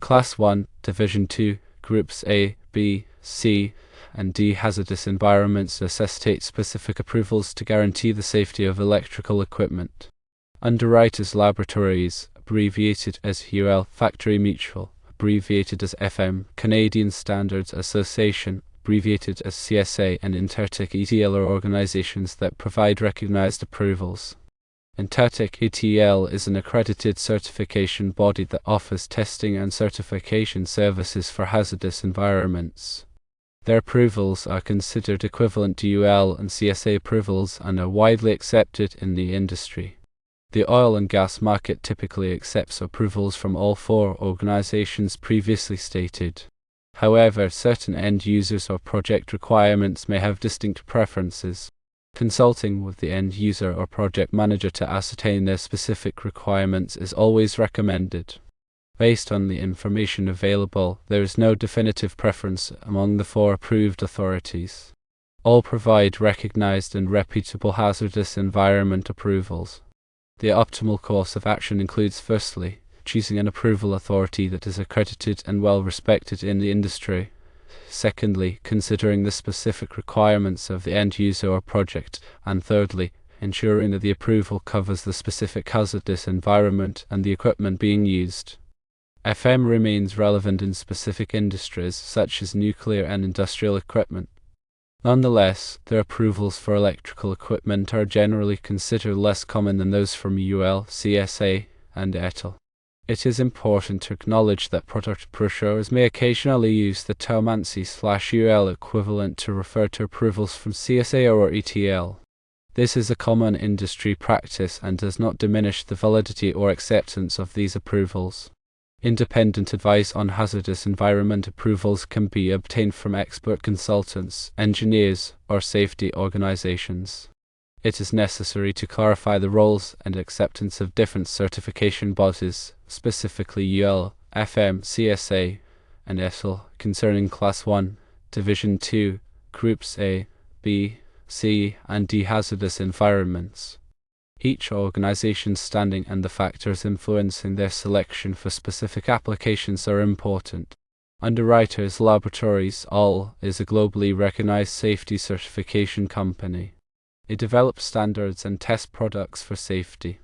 Class 1, Division 2, Groups A, B, C, and D hazardous environments necessitate specific approvals to guarantee the safety of electrical equipment. Underwriters Laboratories, abbreviated as UL, Factory Mutual, abbreviated as FM, Canadian Standards Association, abbreviated as CSA, and Intertek ETL are organizations that provide recognized approvals. Intertek ETL is an accredited certification body that offers testing and certification services for hazardous environments. Their approvals are considered equivalent to UL and CSA approvals and are widely accepted in the industry. The oil and gas market typically accepts approvals from all four organizations previously stated. However, certain end users or project requirements may have distinct preferences. Consulting with the end user or project manager to ascertain their specific requirements is always recommended. Based on the information available, there is no definitive preference among the four approved authorities. All provide recognized and reputable hazardous environment approvals. The optimal course of action includes, firstly, choosing an approval authority that is accredited and well respected in the industry. Secondly, considering the specific requirements of the end user or project. And thirdly, ensuring that the approval covers the specific hazardous environment and the equipment being used. FM remains relevant in specific industries such as nuclear and industrial equipment. Nonetheless, their approvals for electrical equipment are generally considered less common than those from UL, CSA, and ETL. It is important to acknowledge that product brochures may occasionally use the term ANSI/UL equivalent to refer to approvals from CSA or ETL. This is a common industry practice and does not diminish the validity or acceptance of these approvals. Independent advice on hazardous environment approvals can be obtained from expert consultants, engineers, or safety organizations. It is necessary to clarify the roles and acceptance of different certification bodies, specifically UL, FM, CSA, and ETL, concerning Class 1, Division 2, Groups A, B, C, and D hazardous environments. Each organization's standing and the factors influencing their selection for specific applications are important. Underwriters Laboratories (AL) is a globally recognized safety certification company. It develops standards and tests products for safety.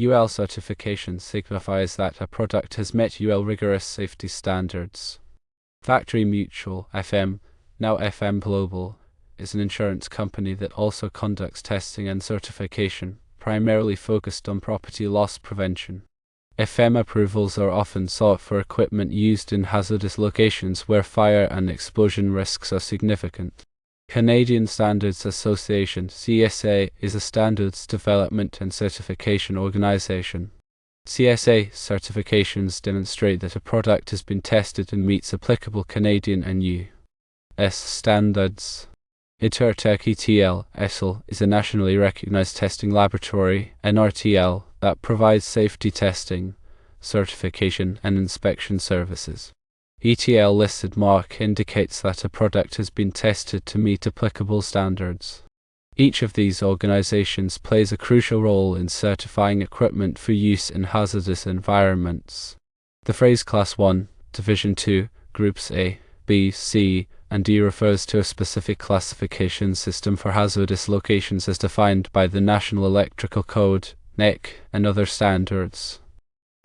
UL certification signifies that a product has met UL rigorous safety standards. Factory Mutual (FM), now FM Global, is an insurance company that also conducts testing and certification, primarily focused on property loss prevention. FM approvals are often sought for equipment used in hazardous locations where fire and explosion risks are significant. Canadian Standards Association (CSA) is a standards development and certification organization. CSA certifications demonstrate that a product has been tested and meets applicable Canadian and U.S. standards. Intertek ETL (ETL) is a nationally recognized testing laboratory (NRTL) that provides safety testing, certification, and inspection services. ETL listed mark indicates that a product has been tested to meet applicable standards. Each of these organizations plays a crucial role in certifying equipment for use in hazardous environments. The phrase Class 1, Division 2, Groups A, B, C, and D refers to a specific classification system for hazardous locations as defined by the National Electrical Code, NEC, and other standards.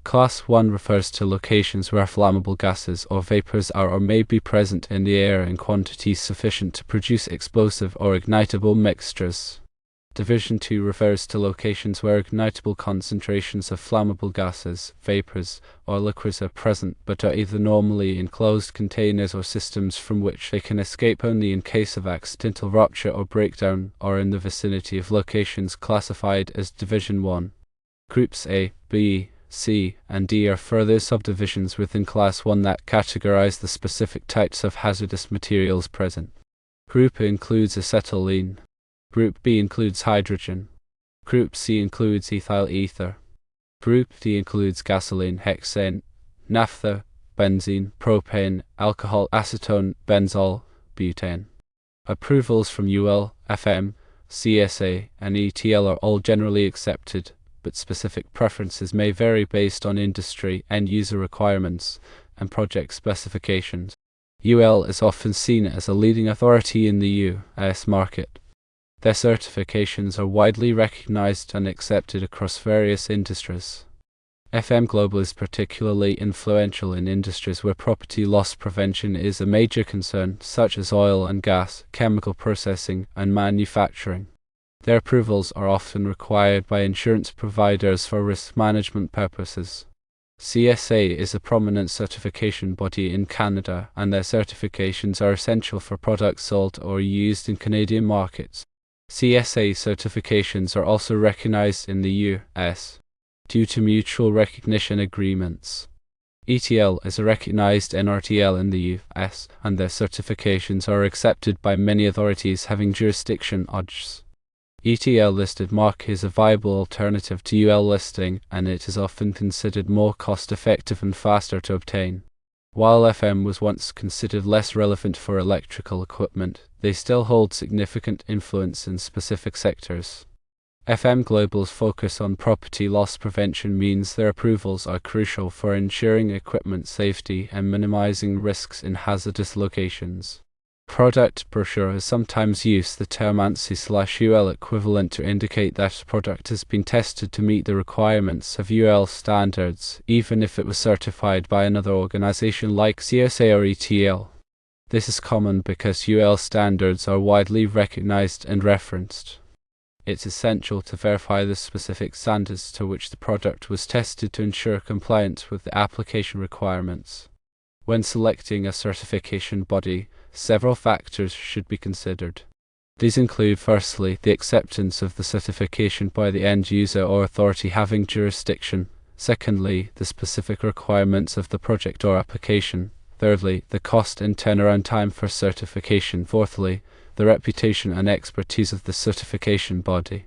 Class 1 refers to locations where flammable gases or vapors are or may be present in the air in quantities sufficient to produce explosive or ignitable mixtures. Division 2 refers to locations where ignitable concentrations of flammable gases, vapors, or liquids are present but are either normally in closed containers or systems from which they can escape only in case of accidental rupture or breakdown, or in the vicinity of locations classified as Division 1. Groups A, B, C, and D are further subdivisions within Class 1 that categorize the specific types of hazardous materials present. Group A includes acetylene. Group B includes hydrogen. Group C includes ethyl ether. Group D includes gasoline, hexane, naphtha, benzene, propane, alcohol, acetone, benzol, butane. Approvals from UL, FM, CSA, and ETL are all generally accepted, but specific preferences may vary based on industry and user requirements, and project specifications. UL is often seen as a leading authority in the US market. Their certifications are widely recognized and accepted across various industries. FM Global is particularly influential in industries where property loss prevention is a major concern, such as oil and gas, chemical processing, and manufacturing. Their approvals are often required by insurance providers for risk management purposes. CSA is a prominent certification body in Canada, and their certifications are essential for products sold or used in Canadian markets. CSA certifications are also recognized in the US due to mutual recognition agreements. ETL is a recognized NRTL in the US, and their certifications are accepted by many authorities having jurisdiction odds. ETL listed mark is a viable alternative to UL listing, and it is often considered more cost-effective and faster to obtain. While FM was once considered less relevant for electrical equipment, they still hold significant influence in specific sectors. FM Global's focus on property loss prevention means their approvals are crucial for ensuring equipment safety and minimizing risks in hazardous locations. Product brochure has sometimes used the term ANSI/UL equivalent to indicate that a product has been tested to meet the requirements of UL standards, even if it was certified by another organization like CSA or ETL. This is common because UL standards are widely recognized and referenced. It's essential to verify the specific standards to which the product was tested to ensure compliance with the application requirements. When selecting a certification body, several factors should be considered. These include, firstly, the acceptance of the certification by the end user or authority having jurisdiction. Secondly, the specific requirements of the project or application. Thirdly, the cost and turnaround time for certification. Fourthly, the reputation and expertise of the certification body.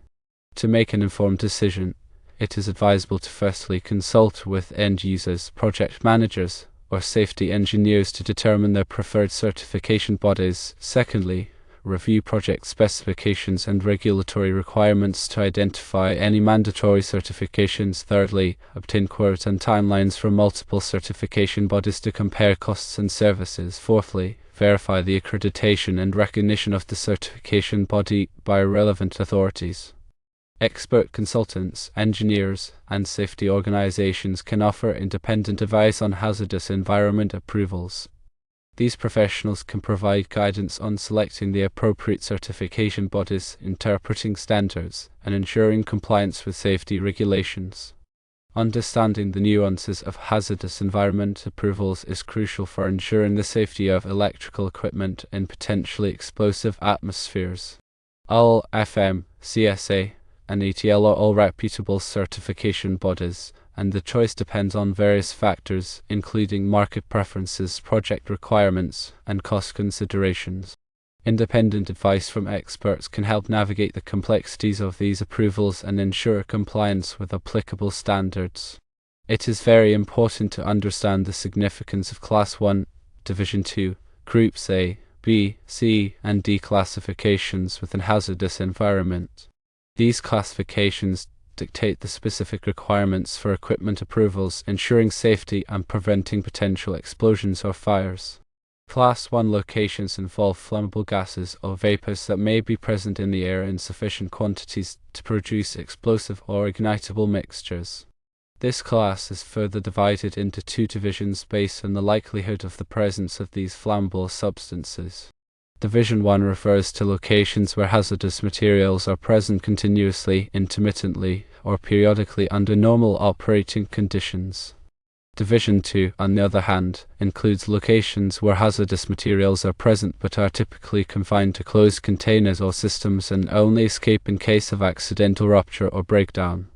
To make an informed decision, it is advisable to firstly consult with end users, project managers, or safety engineers to determine their preferred certification bodies. Secondly, review project specifications and regulatory requirements to identify any mandatory certifications. Thirdly, obtain quotes and timelines from multiple certification bodies to compare costs and services. Fourthly, verify the accreditation and recognition of the certification body by relevant authorities. Expert consultants, engineers, and safety organizations can offer independent advice on hazardous environment approvals. These professionals can provide guidance on selecting the appropriate certification bodies, interpreting standards, and ensuring compliance with safety regulations. Understanding the nuances of hazardous environment approvals is crucial for ensuring the safety of electrical equipment in potentially explosive atmospheres. All FM, CSA, and ETL are all reputable certification bodies, and the choice depends on various factors, including market preferences, project requirements, and cost considerations. Independent advice from experts can help navigate the complexities of these approvals and ensure compliance with applicable standards. It is very important to understand the significance of Class 1, Division 2, Groups A, B, C, and D classifications within hazardous environment. These classifications dictate the specific requirements for equipment approvals, ensuring safety and preventing potential explosions or fires. Class 1 locations involve flammable gases or vapors that may be present in the air in sufficient quantities to produce explosive or ignitable mixtures. This class is further divided into two divisions based on the likelihood of the presence of these flammable substances. Division 1 refers to locations where hazardous materials are present continuously, intermittently, or periodically under normal operating conditions. Division 2, on the other hand, includes locations where hazardous materials are present but are typically confined to closed containers or systems and only escape in case of accidental rupture or breakdown.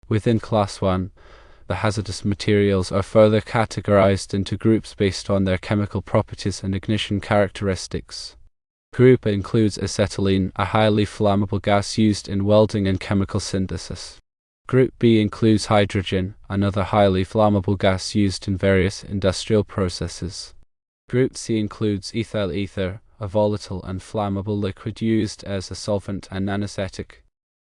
Within Class 1, the hazardous materials are further categorized into groups based on their chemical properties and ignition characteristics. Group A includes acetylene, a highly flammable gas used in welding and chemical synthesis. Group B includes hydrogen, another highly flammable gas used in various industrial processes. Group C includes ethyl ether, a volatile and flammable liquid used as a solvent and anesthetic.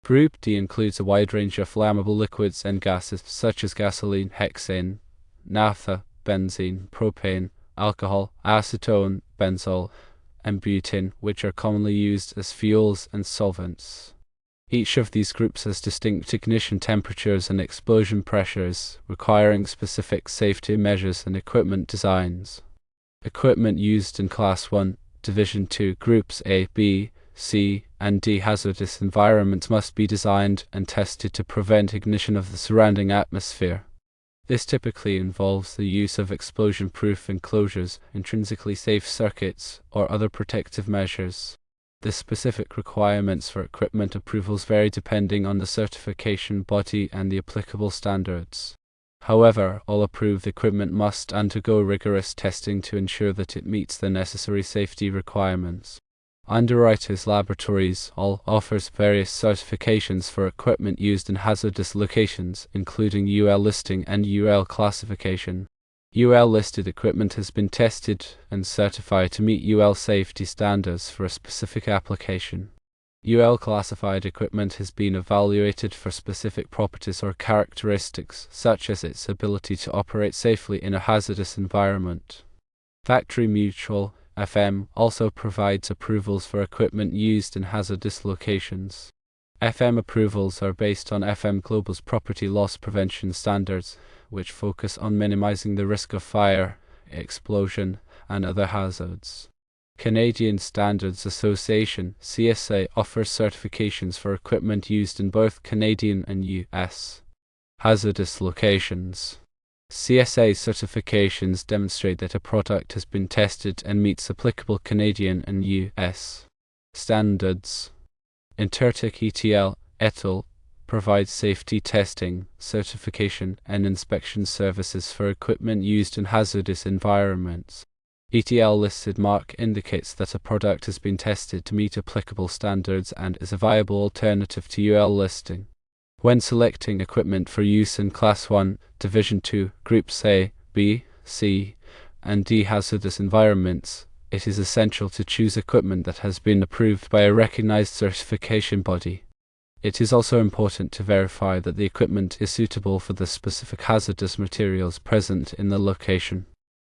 Group D includes a wide range of flammable liquids and gases such as gasoline, hexane, naphtha, benzene, propane, alcohol, acetone, benzol, and butane, which are commonly used as fuels and solvents. Each of these groups has distinct ignition temperatures and explosion pressures, requiring specific safety measures and equipment designs. Equipment used in Class 1, Division 2, Groups A, B, C, and D hazardous environments must be designed and tested to prevent ignition of the surrounding atmosphere. This typically involves the use of explosion-proof enclosures, intrinsically safe circuits, or other protective measures. The specific requirements for equipment approvals vary depending on the certification body and the applicable standards. However, all approved equipment must undergo rigorous testing to ensure that it meets the necessary safety requirements. Underwriters Laboratories offers various certifications for equipment used in hazardous locations, including UL listing and UL classification. UL listed equipment has been tested and certified to meet UL safety standards for a specific application. UL classified equipment has been evaluated for specific properties or characteristics, such as its ability to operate safely in a hazardous environment. Factory Mutual FM also provides approvals for equipment used in hazardous locations. FM approvals are based on FM Global's property loss prevention standards, which focus on minimizing the risk of fire, explosion, and other hazards. Canadian Standards Association (CSA) offers certifications for equipment used in both Canadian and U.S. hazardous locations. CSA certifications demonstrate that a product has been tested and meets applicable Canadian and U.S. standards. Intertek ETL provides safety testing, certification, and inspection services for equipment used in hazardous environments. ETL listed mark indicates that a product has been tested to meet applicable standards and is a viable alternative to UL listing. When selecting equipment for use in Class 1, Division 2, Groups A, B, C, and D hazardous environments, it is essential to choose equipment that has been approved by a recognized certification body. It is also important to verify that the equipment is suitable for the specific hazardous materials present in the location.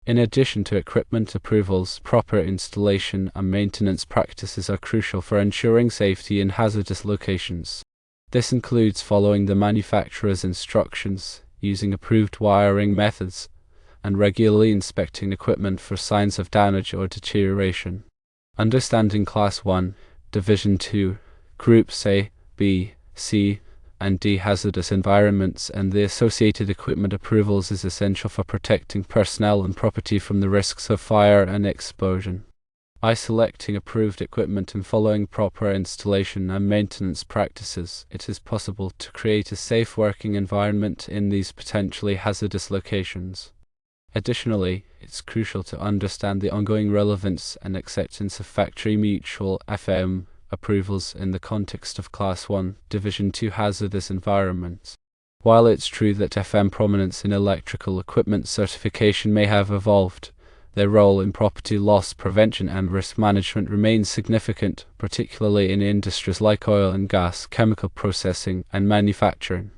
In addition to equipment approvals, proper installation and maintenance practices are crucial for ensuring safety in hazardous locations. This includes following the manufacturer's instructions, using approved wiring methods, and regularly inspecting equipment for signs of damage or deterioration. Understanding Class 1, Division 2, Groups A, B, C, and D hazardous environments and the associated equipment approvals is essential for protecting personnel and property from the risks of fire and explosion. By selecting approved equipment and following proper installation and maintenance practices, it is possible to create a safe working environment in these potentially hazardous locations. Additionally, it's crucial to understand the ongoing relevance and acceptance of Factory Mutual FM approvals in the context of Class 1, Division 2 hazardous environments. While it's true that FM prominence in electrical equipment certification may have evolved, their role in property loss prevention and risk management remains significant, particularly in industries like oil and gas, chemical processing, and manufacturing.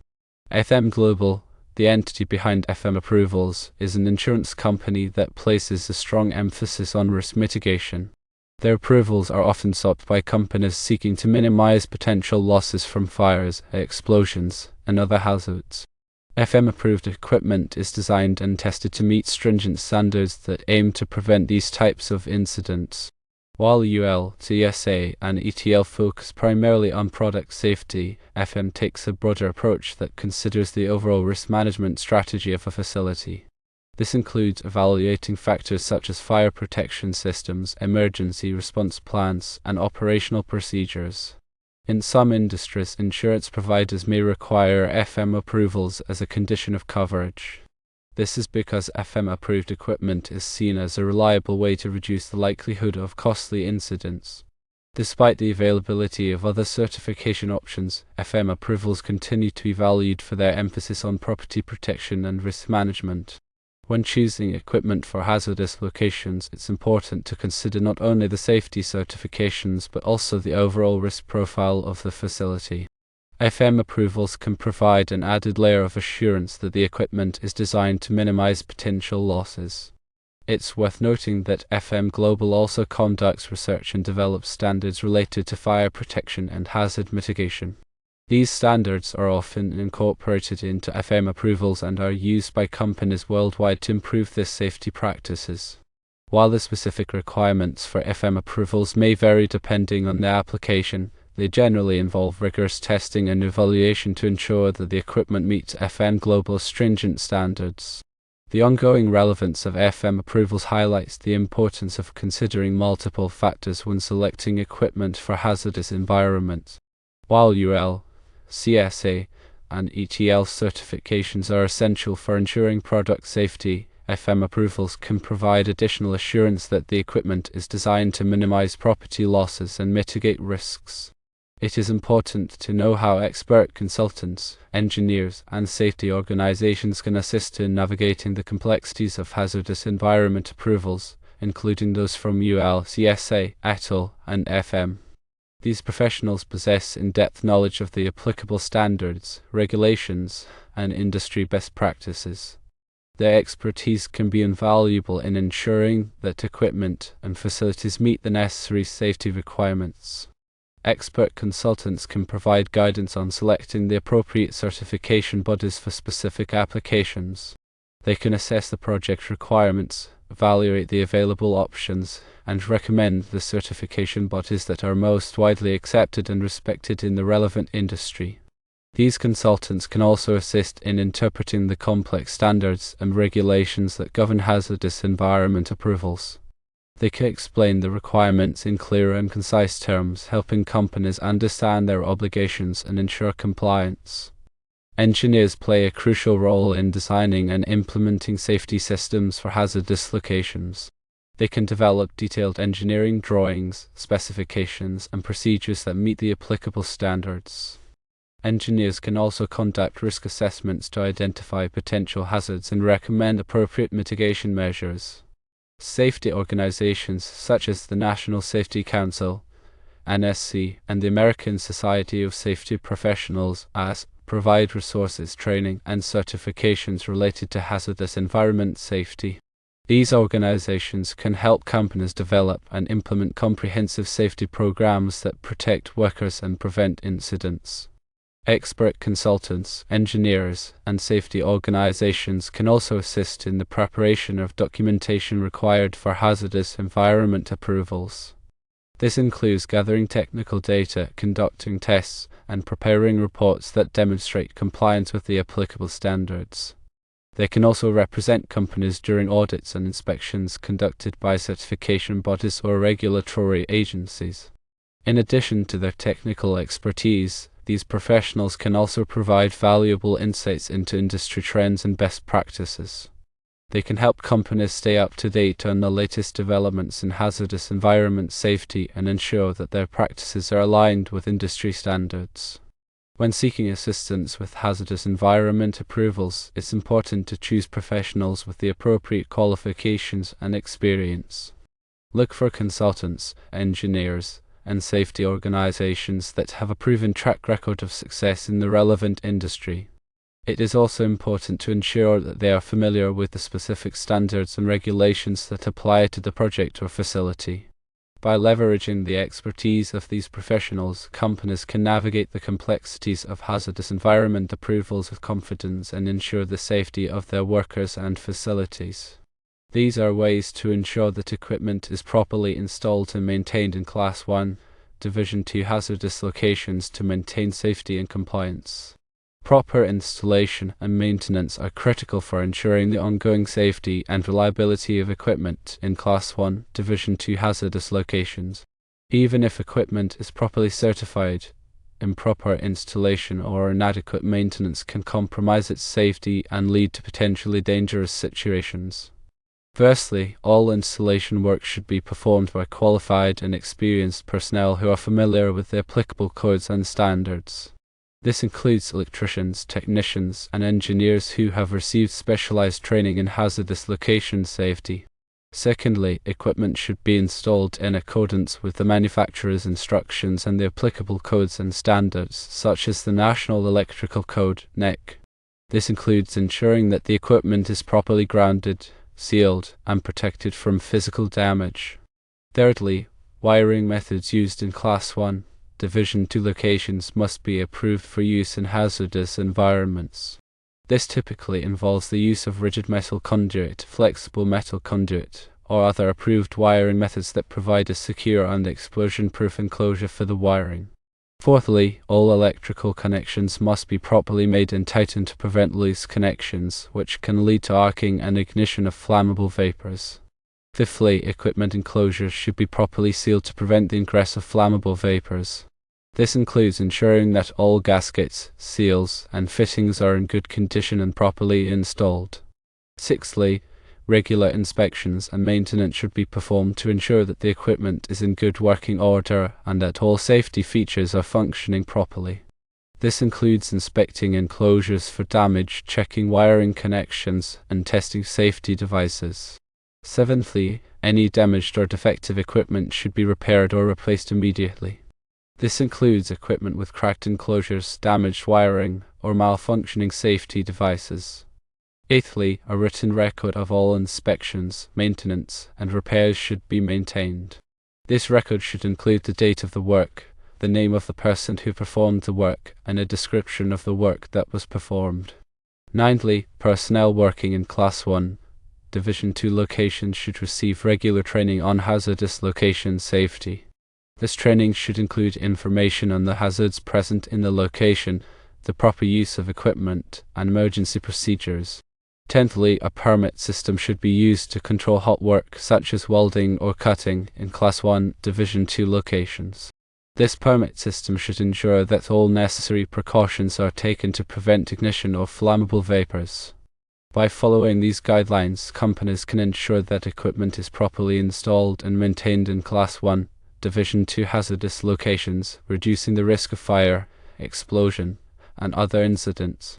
FM Global, the entity behind FM approvals, is an insurance company that places a strong emphasis on risk mitigation. Their approvals are often sought by companies seeking to minimize potential losses from fires, explosions, and other hazards. FM-approved equipment is designed and tested to meet stringent standards that aim to prevent these types of incidents. While UL, CSA, and ETL focus primarily on product safety, FM takes a broader approach that considers the overall risk management strategy of a facility. This includes evaluating factors such as fire protection systems, emergency response plans, and operational procedures. In some industries, insurance providers may require FM approvals as a condition of coverage. This is because FM-approved equipment is seen as a reliable way to reduce the likelihood of costly incidents. Despite the availability of other certification options, FM approvals continue to be valued for their emphasis on property protection and risk management. When choosing equipment for hazardous locations, it's important to consider not only the safety certifications but also the overall risk profile of the facility. FM approvals can provide an added layer of assurance that the equipment is designed to minimize potential losses. It's worth noting that FM Global also conducts research and develops standards related to fire protection and hazard mitigation. These standards are often incorporated into FM approvals and are used by companies worldwide to improve their safety practices. While the specific requirements for FM approvals may vary depending on the application, they generally involve rigorous testing and evaluation to ensure that the equipment meets FM Global's stringent standards. The ongoing relevance of FM approvals highlights the importance of considering multiple factors when selecting equipment for hazardous environments. While UL, CSA, and ETL certifications are essential for ensuring product safety, FM approvals can provide additional assurance that the equipment is designed to minimize property losses and mitigate risks. It is important to know how expert consultants, engineers, and safety organizations can assist in navigating the complexities of hazardous environment approvals, including those from UL, CSA, ETL, and FM. These professionals possess in-depth knowledge of the applicable standards, regulations, and industry best practices. Their expertise can be invaluable in ensuring that equipment and facilities meet the necessary safety requirements. Expert consultants can provide guidance on selecting the appropriate certification bodies for specific applications. They can assess the project requirements, evaluate the available options, and recommend the certification bodies that are most widely accepted and respected in the relevant industry. These consultants can also assist in interpreting the complex standards and regulations that govern hazardous environment approvals. They can explain the requirements in clear and concise terms, helping companies understand their obligations and ensure compliance. Engineers play a crucial role in designing and implementing safety systems for hazardous locations. They can develop detailed engineering drawings, specifications, and procedures that meet the applicable standards. Engineers can also conduct risk assessments to identify potential hazards and recommend appropriate mitigation measures. Safety organizations such as the National Safety Council, NSC, and the American Society of Safety Professionals, ASP, provide resources, training, and certifications related to hazardous environment safety. These organizations can help companies develop and implement comprehensive safety programs that protect workers and prevent incidents. Expert consultants, engineers, and safety organizations can also assist in the preparation of documentation required for hazardous environment approvals. This includes gathering technical data, conducting tests, and preparing reports that demonstrate compliance with the applicable standards. They can also represent companies during audits and inspections conducted by certification bodies or regulatory agencies. In addition to their technical expertise, these professionals can also provide valuable insights into industry trends and best practices. They can help companies stay up to date on the latest developments in hazardous environment safety and ensure that their practices are aligned with industry standards. When seeking assistance with hazardous environment approvals, it's important to choose professionals with the appropriate qualifications and experience. Look for consultants, engineers, and safety organizations that have a proven track record of success in the relevant industry. It is also important to ensure that they are familiar with the specific standards and regulations that apply to the project or facility. By leveraging the expertise of these professionals, companies can navigate the complexities of hazardous environment approvals with confidence and ensure the safety of their workers and facilities. These are ways to ensure that equipment is properly installed and maintained in Class 1, Division 2 hazardous locations to maintain safety and compliance. Proper installation and maintenance are critical for ensuring the ongoing safety and reliability of equipment in Class 1, Division 2 hazardous locations. Even if equipment is properly certified, improper installation or inadequate maintenance can compromise its safety and lead to potentially dangerous situations. Firstly, all installation work should be performed by qualified and experienced personnel who are familiar with the applicable codes and standards. This includes electricians, technicians, and engineers who have received specialized training in hazardous location safety. Secondly, equipment should be installed in accordance with the manufacturer's instructions and the applicable codes and standards, such as the National Electrical Code (NEC). This includes ensuring that the equipment is properly grounded, sealed, and protected from physical damage. Thirdly, wiring methods used in Class 1, Division 2 locations must be approved for use in hazardous environments. This typically involves the use of rigid metal conduit, flexible metal conduit, or other approved wiring methods that provide a secure and explosion-proof enclosure for the wiring. Fourthly, all electrical connections must be properly made and tightened to prevent loose connections, which can lead to arcing and ignition of flammable vapors. Fifthly, equipment enclosures should be properly sealed to prevent the ingress of flammable vapors. This includes ensuring that all gaskets, seals, and fittings are in good condition and properly installed. Sixthly, regular inspections and maintenance should be performed to ensure that the equipment is in good working order and that all safety features are functioning properly. This includes inspecting enclosures for damage, checking wiring connections, and testing safety devices. Seventhly, any damaged or defective equipment should be repaired or replaced immediately. This includes equipment with cracked enclosures, damaged wiring, or malfunctioning safety devices. Eighthly, a written record of all inspections, maintenance, and repairs should be maintained. This record should include the date of the work, the name of the person who performed the work, and a description of the work that was performed. Ninthly, personnel working in Class 1, Division 2 locations should receive regular training on hazardous location safety. This training should include information on the hazards present in the location, the proper use of equipment, and emergency procedures. Tenthly, a permit system should be used to control hot work, such as welding or cutting, in Class 1, Division 2 locations. This permit system should ensure that all necessary precautions are taken to prevent ignition of flammable vapors. By following these guidelines, companies can ensure that equipment is properly installed and maintained in Class 1, Division 2 hazardous locations, reducing the risk of fire, explosion, and other incidents.